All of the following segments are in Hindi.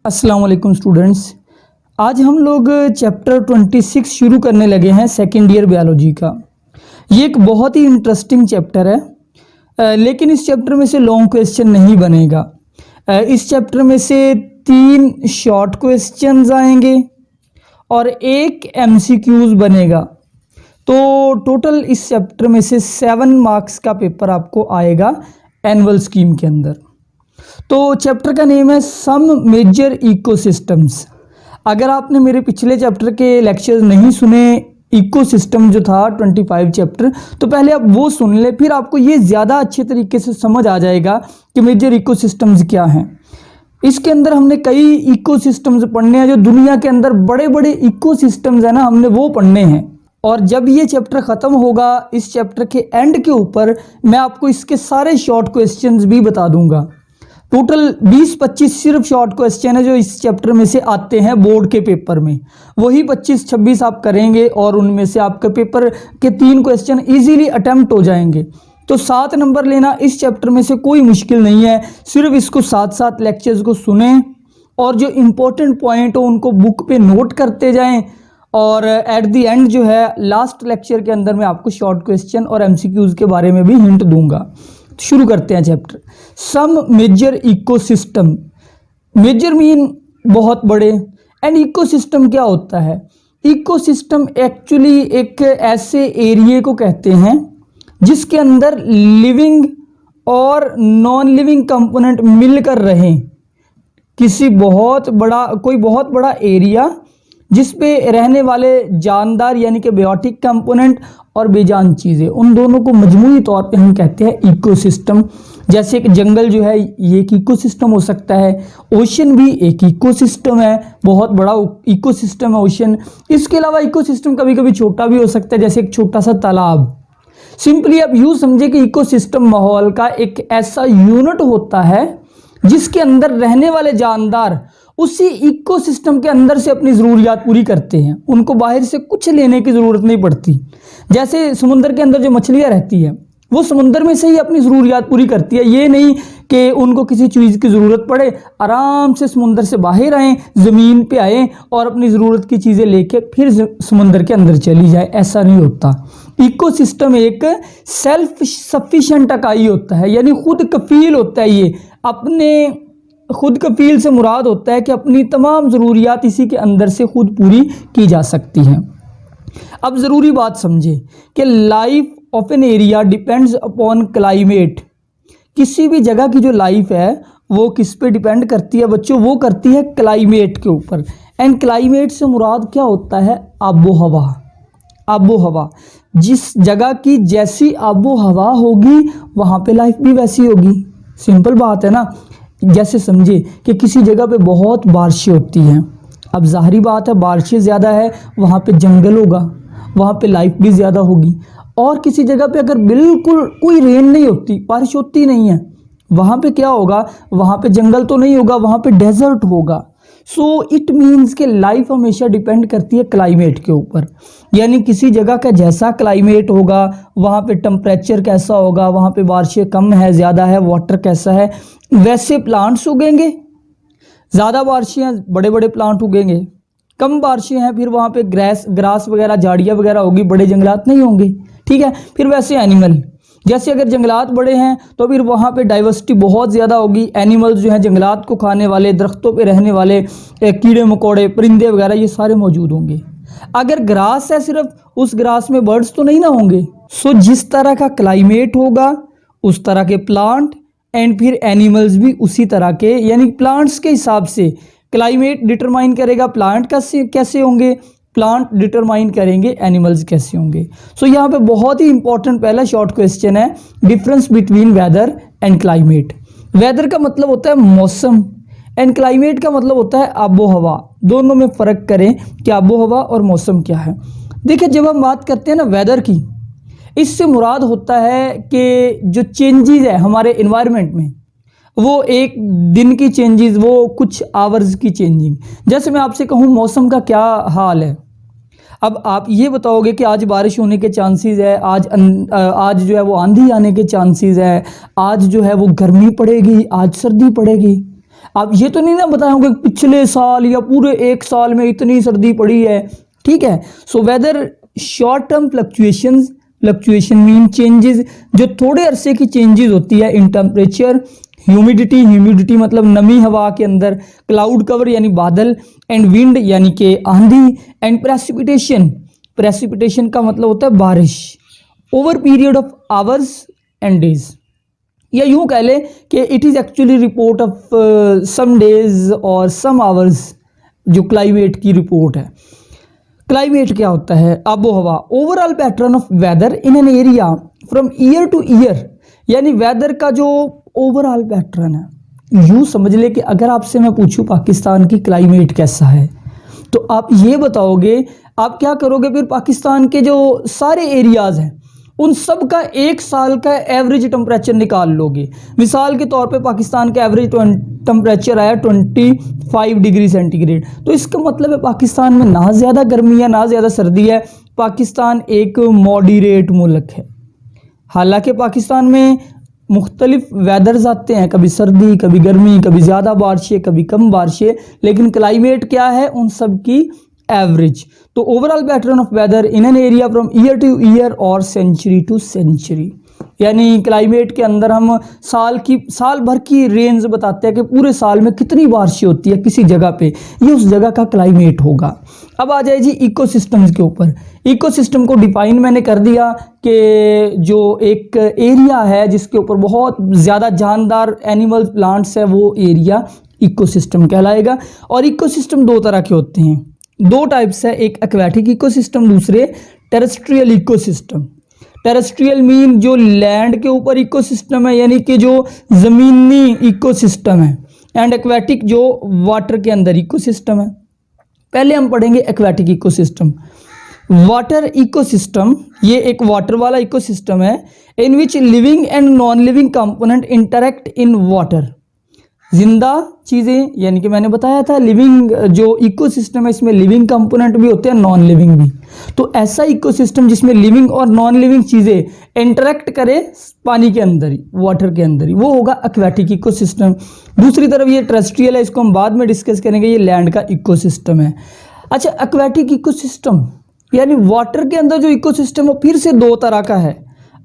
अस्सलाम वालेकुम स्टूडेंट्स। आज हम लोग चैप्टर 26 शुरू करने लगे हैं सेकेंड ईयर बायोलॉजी का। ये एक बहुत ही इंटरेस्टिंग चैप्टर है, लेकिन इस चैप्टर में से लॉन्ग क्वेश्चन नहीं बनेगा। इस चैप्टर में से 3 शॉर्ट क्वेश्चंस आएंगे और एक एमसीक्यूज बनेगा। तो टोटल इस चैप्टर में से 7 मार्क्स का पेपर आपको आएगा एनुअल स्कीम के अंदर। तो चैप्टर का नेम है सम मेजर इकोसिस्टम्स। अगर आपने मेरे पिछले चैप्टर के लेक्चर्स नहीं सुने, इकोसिस्टम जो था 25 चैप्टर, तो पहले आप वो सुन ले, फिर आपको ये ज़्यादा अच्छे तरीके से समझ आ जाएगा कि मेजर इकोसिस्टम्स क्या हैं। इसके अंदर हमने कई इकोसिस्टम्स पढ़ने हैं, जो दुनिया के अंदर बड़े बड़े इकोसिस्टम्स हैं ना, हमने वो पढ़ने हैं। और जब ये चैप्टर ख़त्म होगा, इस चैप्टर के एंड के ऊपर मैं आपको इसके सारे शॉर्ट क्वेश्चंस भी बता दूंगा। टोटल 20-25 सिर्फ शॉर्ट क्वेश्चन है जो इस चैप्टर में से आते हैं बोर्ड के पेपर में। वही 25-26 आप करेंगे और उनमें से आपके पेपर के 3 क्वेश्चन इजीली अटेम्प्ट हो जाएंगे। तो 7 नंबर लेना इस चैप्टर में से कोई मुश्किल नहीं है। सिर्फ इसको साथ लेक्चर्स को सुने और जो इम्पोर्टेंट पॉइंट हो उनको बुक पे नोट करते जाएं। और एट दी एंड जो है लास्ट लेक्चर के अंदर मैं आपको शॉर्ट क्वेश्चन और एमसीक्यूज के बारे में भी हिंट दूंगा। शुरू करते हैं chapter. Some major ecosystem. Major mean बहुत बड़े, एंड इकोसिस्टम क्या होता है? इकोसिस्टम एक्चुअली एक ऐसे एरिया को कहते हैं जिसके अंदर लिविंग और नॉन लिविंग कंपोनेंट मिलकर रहें। कोई बहुत बड़ा एरिया जिस पे रहने वाले जानदार यानी कि बायोटिक कंपोनेंट और बेजान चीज़ें, उन दोनों को मजमूई तौर पे हम कहते हैं इकोसिस्टम। जैसे एक जंगल जो है ये एक इकोसिस्टम हो सकता है, ओशन भी एक इकोसिस्टम है, बहुत बड़ा इकोसिस्टम है ओशन। इसके अलावा इकोसिस्टम कभी कभी छोटा भी हो सकता है, जैसे एक छोटा सा तालाब। सिंपली आप यूँ समझे कि इकोसिस्टम माहौल का एक ऐसा यूनिट होता है जिसके अंदर रहने वाले जानदार उसी इकोसिस्टम के अंदर से अपनी ज़रूरियात पूरी करते हैं। उनको बाहर से कुछ लेने की ज़रूरत नहीं पड़ती। जैसे समुद्र के अंदर जो मछलियाँ रहती है वो समुद्र में से ही अपनी ज़रूरियात पूरी करती है। ये नहीं कि उनको किसी चीज़ की ज़रूरत पड़े, आराम से समुद्र से बाहर आएँ, ज़मीन पे आएँ और अपनी ज़रूरत की चीज़ें लेके फिर समुद्र के अंदर चली जाए। ऐसा नहीं होता। इकोसिस्टम एक सेल्फ सफिशिएंट इकाई होता है, यानी खुद कफील होता है। ये अपने खुद कफील से मुराद होता है कि अपनी तमाम ज़रूरियात इसी के अंदर से खुद पूरी की जा सकती हैं। अब ज़रूरी बात समझे कि life of an area depends upon climate. किसी भी जगह की जो लाइफ है वो किस पे डिपेंड करती है बच्चों? वो करती है क्लाइमेट के ऊपर। एंड क्लाइमेट से मुराद क्या होता है? आबो हवा। आबो हवा, जिस जगह की जैसी आबो हवा होगी वहाँ पे लाइफ भी वैसी होगी। सिंपल बात है ना। जैसे समझे कि किसी जगह पे बहुत बारिशें होती हैं, अब ज़ाहिरी बात है बारिशें ज़्यादा है, वहाँ पे जंगल होगा, वहाँ पे लाइफ भी ज़्यादा होगी। और किसी जगह पे अगर बिल्कुल कोई रेन नहीं होती, बारिश होती नहीं है, वहाँ पे क्या होगा? वहाँ पे जंगल तो नहीं होगा, वहाँ पे डेजर्ट होगा। सो इट मीन्स कि लाइफ हमेशा डिपेंड करती है क्लाइमेट के ऊपर। यानी किसी जगह का जैसा क्लाइमेट होगा वहाँ पे टेम्परेचर कैसा होगा, वहाँ पे बारिशें कम है ज़्यादा है, वाटर कैसा है, वैसे प्लांट्स उगेंगे। ज़्यादा बारिशें हैं, बड़े बड़े प्लांट उगेंगे। कम बारिशें हैं, फिर वहाँ पे ग्रास वगैरह, झाड़ियाँ वगैरह होगी, बड़े जंगलात नहीं होंगे। ठीक है। फिर वैसे एनिमल, जैसे अगर जंगलात बड़े हैं तो फिर वहाँ पे डाइवर्सिटी बहुत ज़्यादा होगी। एनिमल्स जो हैं जंगलात को खाने वाले, दरख्तों पे रहने वाले, कीड़े मकोड़े, परिंदे वगैरह, ये सारे मौजूद होंगे। अगर ग्रास है सिर्फ, उस ग्रास में बर्ड्स तो नहीं ना होंगे। सो जिस तरह का क्लाइमेट होगा उस तरह के प्लांट एंड फिर एनिमल्स भी उसी तरह के, यानी प्लांट्स के हिसाब से क्लाइमेट डिटरमाइन करेगा प्लांट कैसे होंगे, प्लांट डिटरमाइन करेंगे एनिमल्स कैसे होंगे। सो यहाँ पे बहुत ही इंपॉर्टेंट पहला शॉर्ट क्वेश्चन है, difference between weather and climate. Weather का मतलब होता है मौसम एंड क्लाइमेट का मतलब होता है आबो हवा। दोनों में फ़र्क करें कि आबो हवा और मौसम क्या है। देखिए, जब हम बात करते हैं ना वेदर की, इससे मुराद होता है कि जो चेंजेस है हमारे इन्वायरमेंट में, वो एक दिन की चेंजेस, वो कुछ आवर्स की चेंजिंग। जैसे मैं आपसे कहूँ मौसम का क्या हाल है, अब आप ये बताओगे कि आज बारिश होने के चांसेस है, आज जो है वो आंधी आने के चांसेस है, आज जो है वो गर्मी पड़ेगी, आज सर्दी पड़ेगी। आप ये तो नहीं ना बताओगे पिछले साल या पूरे एक साल में इतनी सर्दी पड़ी है, ठीक है। So whether short term fluctuation mean changes, जो थोड़े अरसे की चेंजेस होती है इन टेम्परेचर, ह्यूमिडिटी मतलब नमी हवा के अंदर, क्लाउड कवर यानी बादल, एंड विंड यानी कि आंधी, एंड प्रेसिपिटेशन का मतलब होता है बारिश, over period of hours and days, या यूं कह ले कि it is actually report of some days और सम आवर्स, जो क्लाइमेट की रिपोर्ट है। क्लाइमेट क्या होता है? आबो हवा, overall pattern of weather in an area from year to year, यानी वेदर का जो ओवरऑल पैटर्न है। यूं समझ ले कि अगर आपसे मैं पूछूं पाकिस्तान की क्लाइमेट कैसा है, तो आप ये बताओगे, आप क्या करोगे फिर, पाकिस्तान के जो सारे एरियाज हैं उन सब का एक साल का एवरेज टेम्परेचर निकाल लोगे। मिसाल के तौर पे पाकिस्तान का एवरेज टेम्परेचर आया 25 डिग्री सेंटीग्रेड, तो इसका मतलब है पाकिस्तान में ना ज़्यादा गर्मी है ना ज़्यादा सर्दी है, पाकिस्तान एक मॉडरेट मुल्क है। हालांकि पाकिस्तान में मुख्तलिफ वेदर्स आते हैं, कभी सर्दी कभी गर्मी, कभी ज़्यादा बारिशें कभी कम बारिशें, लेकिन क्लाइमेट क्या है उन सब की एवरेज। तो overall pattern of weather in an area from year to year और सेंचुरी टू सेंचुरी, यानी क्लाइमेट के अंदर हम साल भर की रेंज बताते हैं कि पूरे साल में कितनी बारिशें होती है किसी जगह पे, ये उस जगह का क्लाइमेट होगा। अब आ जाए जी इकोसिस्टम्स के ऊपर। इकोसिस्टम को डिफाइन मैंने कर दिया कि जो एक एरिया है जिसके ऊपर बहुत ज़्यादा जानदार एनिमल प्लांट्स है, वो एरिया इकोसिस्टम कहलाएगा। और इकोसिस्टम दो तरह के होते हैं, दो टाइप्स है, एक एक्वेटिक इकोसिस्टम, दूसरे टेरेस्ट्रियल इकोसिस्टम। टेरेस्ट्रियल मीन जो लैंड के ऊपर इकोसिस्टम है, यानी कि जो ज़मीनी इकोसिस्टम है, एंड एक्वेटिक जो वाटर के अंदर इकोसिस्टम है। पहले हम पढ़ेंगे एक्वेटिक इकोसिस्टम। वाटर इकोसिस्टम, ये एक वाटर वाला इकोसिस्टम है in which living and non living component interact in water. जिंदा चीज़ें, यानी कि मैंने बताया था लिविंग जो इकोसिस्टम है इसमें लिविंग कंपोनेंट भी होते हैं, नॉन लिविंग भी। तो ऐसा इकोसिस्टम जिसमें लिविंग और नॉन लिविंग चीज़ें इंटरेक्ट करे पानी के अंदर ही, वाटर के अंदर ही, वो होगा एक्वेटिक इकोसिस्टम। दूसरी तरफ ये टेरेस्ट्रियल है, इसको हम बाद में डिस्कस करेंगे, ये लैंड का इकोसिस्टम है। अच्छा, एक्वेटिक इकोसिस्टम यानी वाटर के अंदर जो इकोसिस्टम वो फिर से दो तरह का है।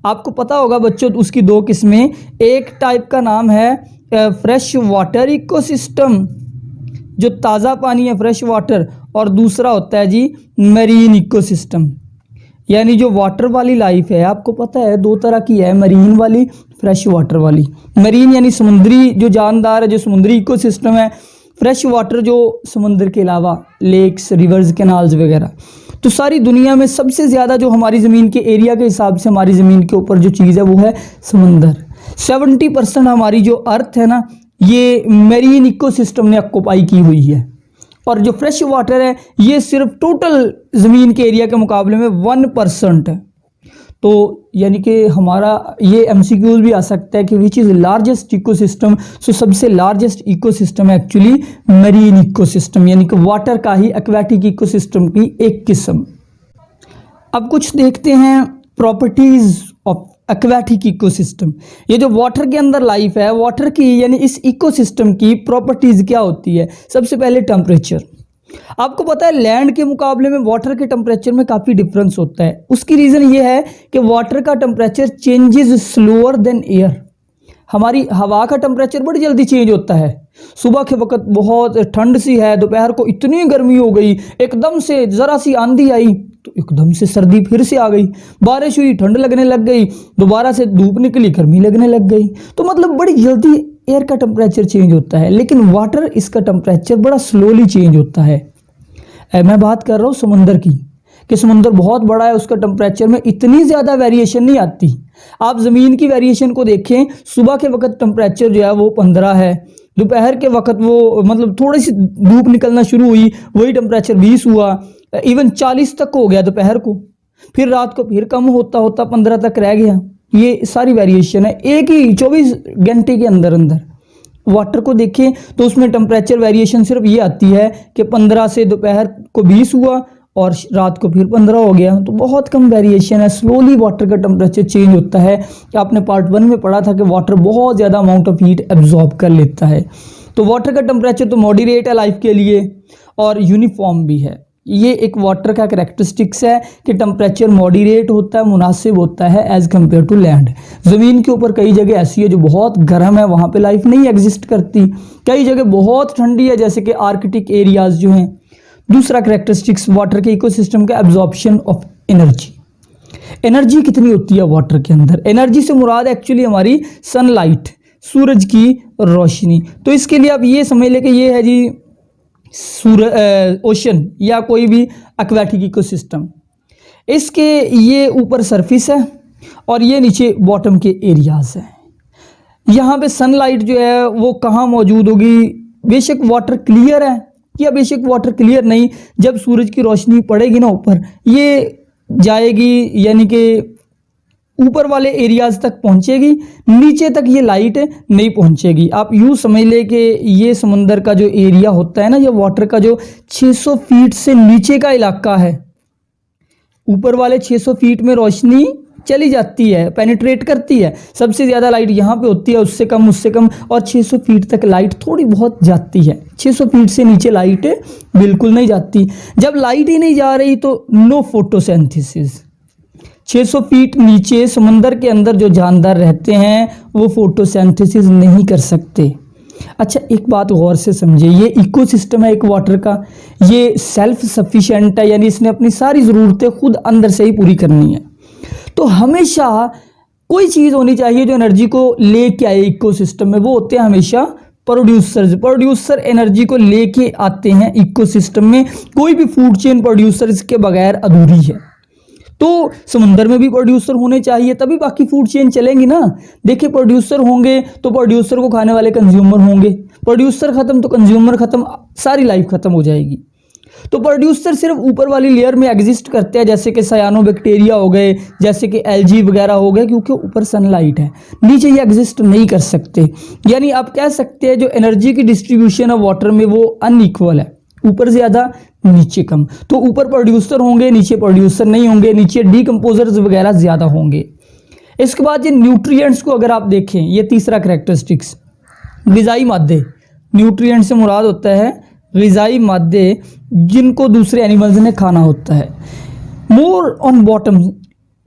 आपको पता होगा बच्चों उसकी दो किस्में, एक टाइप का नाम है फ्रेश वाटर इकोसिस्टम, जो ताज़ा पानी है फ्रेश वाटर, और दूसरा होता है जी मरीन इकोसिस्टम, यानी जो वाटर वाली लाइफ है। आपको पता है दो तरह की है, मरीन वाली, फ्रेश वाटर वाली। मरीन यानी समुद्री जो जानदार है, जो समुद्री इकोसिस्टम है। फ्रेश वाटर जो समुद्र के अलावा लेक्स, रिवर्स, कैनाल्स वगैरह। तो सारी दुनिया में सबसे ज़्यादा जो हमारी ज़मीन के एरिया के हिसाब से हमारी ज़मीन के ऊपर जो चीज़ है वो है समंदर। 70% हमारी जो अर्थ है ना, ये मेरीन इकोसिस्टम ने ऑक्युपाई की हुई है। और जो फ्रेश वाटर है ये सिर्फ टोटल ज़मीन के एरिया के मुकाबले में 1% है। तो यानी कि हमारा ये MCQs भी आ सकता है कि विच इज़ लार्जेस्ट इकोसिस्टम। सो सबसे लार्जेस्ट इकोसिस्टम है एक्चुअली मरीन इकोसिस्टम, यानी कि वाटर का ही एक्वेटिक इकोसिस्टम की एक किस्म। अब कुछ देखते हैं प्रॉपर्टीज़ ऑफ एक्वेटिक इकोसिस्टम। ये जो वाटर के अंदर लाइफ है, वाटर की यानी इस इकोसिस्टम की प्रॉपर्टीज़ क्या होती है? सबसे पहले टेम्परेचर। आपको पता है लैंड के मुकाबले में वाटर के टेम्परेचर में काफ़ी डिफरेंस होता है। उसकी रीज़न ये है कि वाटर का temperature changes slower then air. हमारी हवा का टेम्परेचर बड़ी जल्दी चेंज होता है। सुबह के वक्त बहुत ठंड सी है, दोपहर को इतनी गर्मी हो गई, एकदम से ज़रा सी आंधी आई तो एकदम से सर्दी फिर से आ गई, बारिश हुई ठंड लगने लग गई, दोबारा से धूप निकली गर्मी लगने लग गई। तो मतलब बड़ी जल्दी एयर का टेम्परेचर चेंज होता है, लेकिन वाटर इसका टेम्परेचर बड़ा स्लोली चेंज होता है। मैं बात कर रहा हूँ समुंदर की, कि समुंदर बहुत बड़ा है, उसका टेम्परेचर में इतनी ज़्यादा वेरिएशन नहीं आती। आप ज़मीन की वेरिएशन को देखें, सुबह के वक्त टेम्परेचर जो है वो 15 है, दोपहर के वक्त वो मतलब थोड़ी सी धूप निकलना शुरू हुई वही टेम्परेचर 20 हुआ, इवन 40 तक हो गया दोपहर को, फिर रात को फिर कम होता होता 15 तक रह गया। ये सारी वेरिएशन है एक ही 24 घंटे के अंदर अंदर। वाटर को देखें तो उसमें टेम्परेचर वेरिएशन सिर्फ ये आती है कि 15 से दोपहर को 20 हुआ और रात को फिर 15 हो गया, तो बहुत कम वेरिएशन है। स्लोली वाटर का टेम्परेचर चेंज होता है। आपने पार्ट 1 में पढ़ा था कि वाटर बहुत ज़्यादा अमाउंट ऑफ हीट एब्जॉर्ब कर लेता है। तो वाटर का टेम्परेचर तो मॉडरेट है लाइफ के लिए और यूनिफॉर्म भी है। ये एक वाटर का कैरेक्टरिस्टिक्स है कि टेम्परेचर मॉडरेट होता है, मुनासिब होता है एज़ कम्पेयर टू लैंड। ज़मीन के ऊपर कई जगह ऐसी है जो बहुत गर्म है, वहाँ पे लाइफ नहीं एग्जिस्ट करती। कई जगह बहुत ठंडी है, जैसे कि आर्कटिक एरियाज़ जो हैं। दूसरा कैरेक्टरिस्टिक्स वाटर के इकोसिस्टम का एब्जॉर्प्शन ऑफ एनर्जी। एनर्जी कितनी होती है वाटर के अंदर? एनर्जी से मुराद एक्चुअली हमारी सनलाइट, सूरज की रोशनी। तो इसके लिए आप ये समझ लें कि ये है जी ओशन या कोई भी एक्वेटिक इकोसिस्टम। इसके ये ऊपर सरफेस है और ये नीचे बॉटम के एरियाज हैं। यहाँ पे सनलाइट जो है वो कहाँ मौजूद होगी? बेशक वाटर क्लियर है या बेशक वाटर क्लियर नहीं, जब सूरज की रोशनी पड़ेगी ना ऊपर, ये जाएगी यानी कि ऊपर वाले एरियाज तक पहुंचेगी, नीचे तक ये लाइट नहीं पहुंचेगी। आप यूँ समझ ले कि ये समुंदर का जो एरिया होता है ना, ये वाटर का जो 600 फीट से नीचे का इलाका है, ऊपर वाले 600 फीट में रोशनी चली जाती है, पेनिट्रेट करती है। सबसे ज़्यादा लाइट यहाँ पे होती है, उससे कम, और 600 फीट तक लाइट थोड़ी बहुत जाती है। 600 फीट से नीचे लाइट बिल्कुल नहीं जाती। जब लाइट ही नहीं जा रही तो नो फोटोसिंथेसिस। 600 फीट नीचे समंदर के अंदर जो जानदार रहते हैं वो फोटोसिंथेसिस नहीं कर सकते। अच्छा, एक बात गौर से समझिए, ये इकोसिस्टम है एक वाटर का, ये सेल्फ सफिशिएंट है, यानी इसने अपनी सारी ज़रूरतें खुद अंदर से ही पूरी करनी है। तो हमेशा कोई चीज़ होनी चाहिए जो एनर्जी को लेके आए इकोसिस्टम में, वो होते हैं हमेशा प्रोड्यूसर्स। प्रोड्यूसर एनर्जी को लेके आते हैं इकोसिस्टम में। कोई भी फूड चेन प्रोड्यूसर्स के बगैर अधूरी है। तो समुंदर में भी प्रोड्यूसर होने चाहिए, तभी बाकी फूड चेन चलेंगी ना। देखिए, प्रोड्यूसर होंगे तो प्रोड्यूसर को खाने वाले कंज्यूमर होंगे, प्रोड्यूसर खत्म तो कंज्यूमर खत्म, सारी लाइफ खत्म हो जाएगी। तो प्रोड्यूसर सिर्फ ऊपर वाली लेयर में एग्जिस्ट करते हैं, जैसे कि सायानोबैक्टीरिया हो गए, जैसे कि एल्गी वगैरह हो गए, क्योंकि ऊपर सनलाइट है, नीचे ये एग्जिस्ट नहीं कर सकते। यानी आप कह सकते हैं जो एनर्जी की डिस्ट्रीब्यूशन है वाटर में वो अनइक्वल है, ऊपर ज़्यादा नीचे कम। तो ऊपर प्रोड्यूसर होंगे, नीचे प्रोड्यूसर नहीं होंगे, नीचे डीकम्पोजर्स वगैरह ज़्यादा होंगे। इसके बाद ये न्यूट्रिएंट्स को अगर आप देखें, ये तीसरा कैरेक्टरिस्टिक्स, ग़िज़ाई मादे। न्यूट्रिएंट से मुराद होता है ग़िज़ाई मादे जिनको दूसरे एनिमल्स ने खाना होता है। मोर ऑन बॉटम,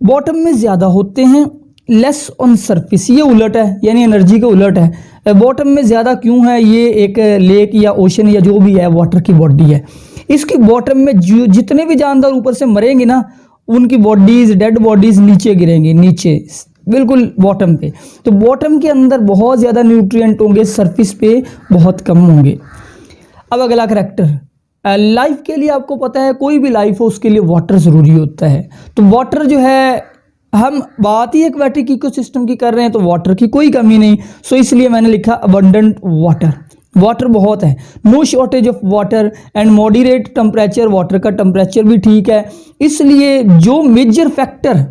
बॉटम में ज़्यादा होते हैं, लेस ऑन सरफेस। ये उलट है, यानी एनर्जी का उलट है। बॉटम में ज़्यादा क्यों है? ये एक लेक या ओशन या जो भी है वाटर की बॉडी है, इसकी बॉटम में जो जितने भी जानदार ऊपर से मरेंगे ना, उनकी बॉडीज़, डेड बॉडीज़ नीचे गिरेंगे, नीचे बिल्कुल बॉटम पे। तो बॉटम के अंदर बहुत ज़्यादा न्यूट्रिएंट होंगे, सरफेस पे बहुत कम होंगे। अब अगला करैक्टर, लाइफ के लिए आपको पता है कोई भी लाइफ हो उसके लिए वाटर ज़रूरी होता है। तो वाटर जो है, हम बात ही एक्वेटिक इकोसिस्टम की कर रहे हैं तो वाटर की कोई कमी नहीं। सो इसलिए मैंने लिखा अबंडेंट वाटर। वाटर बहुत है, no shortage of water and moderate temperature. Water का टेम्परेचर भी ठीक है। इसलिए जो मेजर फैक्टर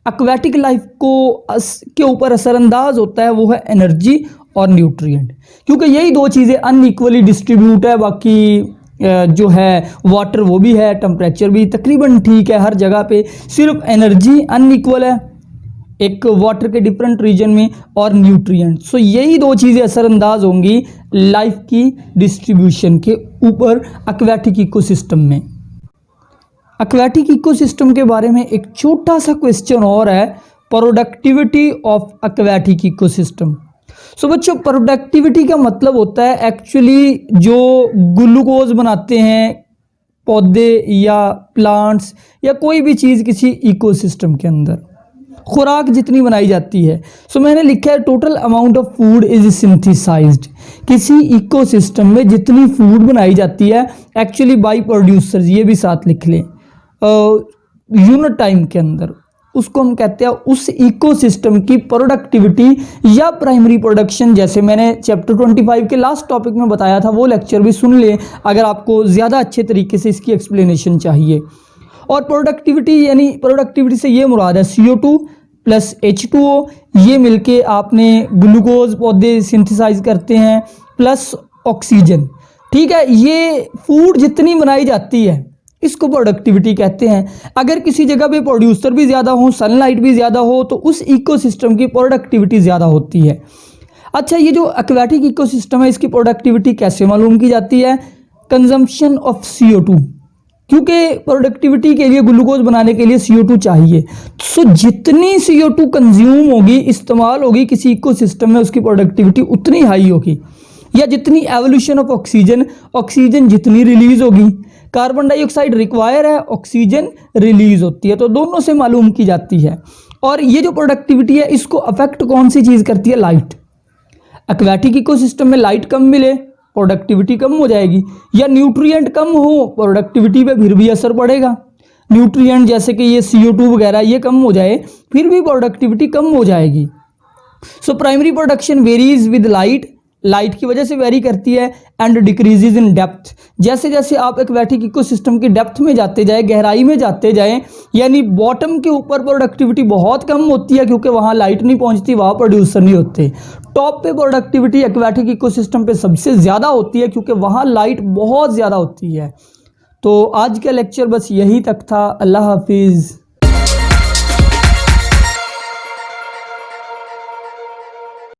एक्वेटिक लाइफ को के ऊपर असरअंदाज होता है वो है एनर्जी और न्यूट्रिएंट, क्योंकि यही दो चीज़ें अनइक्वली डिस्ट्रीब्यूट है। बाकी जो है वाटर वो भी है, टेम्परेचर भी तकरीबन ठीक है हर जगह पे, सिर्फ एनर्जी अनइक्वल है एक वाटर के डिफरेंट रीजन में, और न्यूट्रिएंट। सो यही दो चीज़ें असरअंदाज होंगी लाइफ की डिस्ट्रीब्यूशन के ऊपर एक्वेटिक इकोसिस्टम में। एक्वेटिक इकोसिस्टम के बारे में एक छोटा सा क्वेश्चन और है, प्रोडक्टिविटी ऑफ एक्वेटिक इकोसिस्टम। सो बच्चों, प्रोडक्टिविटी का मतलब होता है एक्चुअली जो ग्लूकोज बनाते हैं पौधे या प्लांट्स या कोई भी चीज़ किसी इकोसिस्टम के अंदर, खुराक जितनी बनाई जाती है। सो मैंने लिखा है total amount of food is synthesized. किसी इकोसिस्टम में जितनी फूड बनाई जाती है एक्चुअली बाय प्रोड्यूसर्स, ये भी साथ लिख लें, यूनिट टाइम के अंदर, उसको हम कहते हैं उस इकोसिस्टम की प्रोडक्टिविटी या प्राइमरी प्रोडक्शन। जैसे मैंने चैप्टर 25 के लास्ट टॉपिक में बताया था, वो लेक्चर भी सुन लें अगर आपको ज़्यादा अच्छे तरीके से इसकी एक्सप्लेनेशन चाहिए। और प्रोडक्टिविटी यानी प्रोडक्टिविटी से ये मुराद है CO2 प्लस H2O, ये मिलके आपने ग्लूकोज पौधे सिंथेसाइज करते हैं प्लस ऑक्सीजन। ठीक है, ये फूड जितनी बनाई जाती है इसको प्रोडक्टिविटी कहते हैं। अगर किसी जगह पे प्रोड्यूसर भी ज़्यादा हो, सनलाइट भी ज़्यादा हो, तो उस इकोसिस्टम की प्रोडक्टिविटी ज़्यादा होती है। अच्छा, ये जो एक्वेटिक इकोसिस्टम है इसकी प्रोडक्टिविटी कैसे मालूम की जाती है? कंजम्पशन ऑफ CO2, क्योंकि प्रोडक्टिविटी के लिए ग्लूकोज बनाने के लिए CO2 चाहिए। सो जितनी CO2 कंज्यूम होगी, इस्तेमाल होगी किसी इकोसिस्टम में, उसकी प्रोडक्टिविटी उतनी हाई होगी। या जितनी एवोल्यूशन ऑफ ऑक्सीजन, ऑक्सीजन जितनी रिलीज होगी, कार्बन डाइऑक्साइड रिक्वायर है, ऑक्सीजन रिलीज होती है, तो दोनों से मालूम की जाती है। और ये जो प्रोडक्टिविटी है इसको अफेक्ट कौन सी चीज़ करती है? लाइट। एक्वेटिक इकोसिस्टम में लाइट कम मिले, प्रोडक्टिविटी कम हो जाएगी, या न्यूट्रिएंट कम हो, प्रोडक्टिविटी पे फिर भी असर पड़ेगा। न्यूट्रिएंट जैसे कि ये CO2 वगैरह ये कम हो जाए, फिर भी प्रोडक्टिविटी कम हो जाएगी। So primary production varies with light, light की वजह से वेरी करती है, एंड डिक्रीजेज इन डेप्थ। जैसे जैसे आप एक्वेटिक इकोसिस्टम की डेप्थ में जाते जाए, गहराई में जाते जाए, यानी बॉटम के ऊपर प्रोडक्टिविटी बहुत कम होती है क्योंकि वहाँ लाइट नहीं पहुँचती, वहाँ प्रोड्यूसर नहीं होते। टॉप पे प्रोडक्टिविटी एक्वेटिक इकोसिस्टम पे सबसे ज़्यादा होती है क्योंकि वहाँ लाइट बहुत ज़्यादा होती है। तो आज का लेक्चर बस यही तक था। अल्लाह हाफिज़।